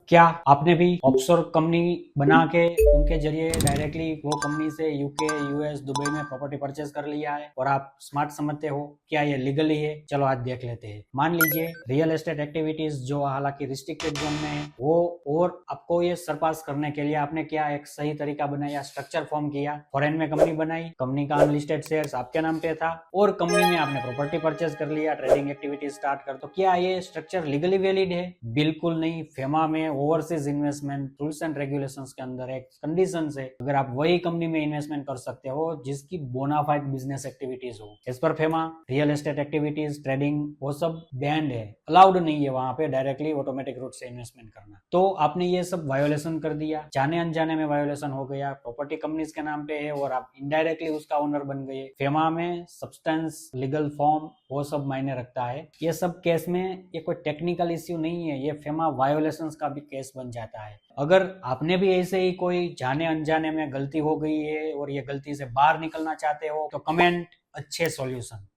क्या आपने भी ऑफशोर कंपनी बना के उनके जरिए डायरेक्टली वो कंपनी से यूके, यूएस, दुबई में प्रॉपर्टी परचेज कर लिया है और आप स्मार्ट समझते हो? क्या ये लीगली है? चलो आज देख लेते हैं। मान लीजिए रियल एस्टेट एक्टिविटीज जो हालांकि रिस्ट्रिक्टेड जोन में है, वो और आपको ये सरपास करने के लिए आपने क्या एक सही तरीका बनाया, स्ट्रक्चर फॉर्म किया, फॉरेन में कंपनी बनाई, कंपनी का अनलिस्टेड शेयर्स आपके नाम पे था और कंपनी में आपने प्रॉपर्टी परचेज कर लिया, ट्रेडिंग एक्टिविटीज स्टार्ट कर, तो क्या ये स्ट्रक्चर लीगली वैलिड है? बिल्कुल नहीं। फेमा में overseas investment rules and regulations के अंदर एक कंडीशन है, अगर आप वही कंपनी में इन्वेस्टमेंट कर सकते हो जिसकी बोनाफाइड बिजनेस एक्टिविटीज हो। इस पर FEMA real estate activities, trading, वो सब बैंड है, अलाउड नहीं है वहां पे डायरेक्टली ऑटोमेटिक रूट से इन्वेस्टमेंट करना। तो आपने ये सब वायोलेशन कर दिया, जाने अनजाने में वायोलेशन हो गया, प्रॉपर्टी कंपनीज के नाम पे है और आप इनडायरेक्टली उसका ओनर बन गए। फेमा में सब्सटेंस, लीगल फॉर्म, वो सब मायने रखता है। ये सब केस में ये कोई टेक्निकल इश्यू नहीं है, ये फेमा वायोलेशंस का भी केस बन जाता है। अगर आपने भी ऐसे ही कोई जाने अनजाने में गलती हो गई है और ये गलती से बाहर निकलना चाहते हो तो कमेंट अच्छे सॉल्यूशन।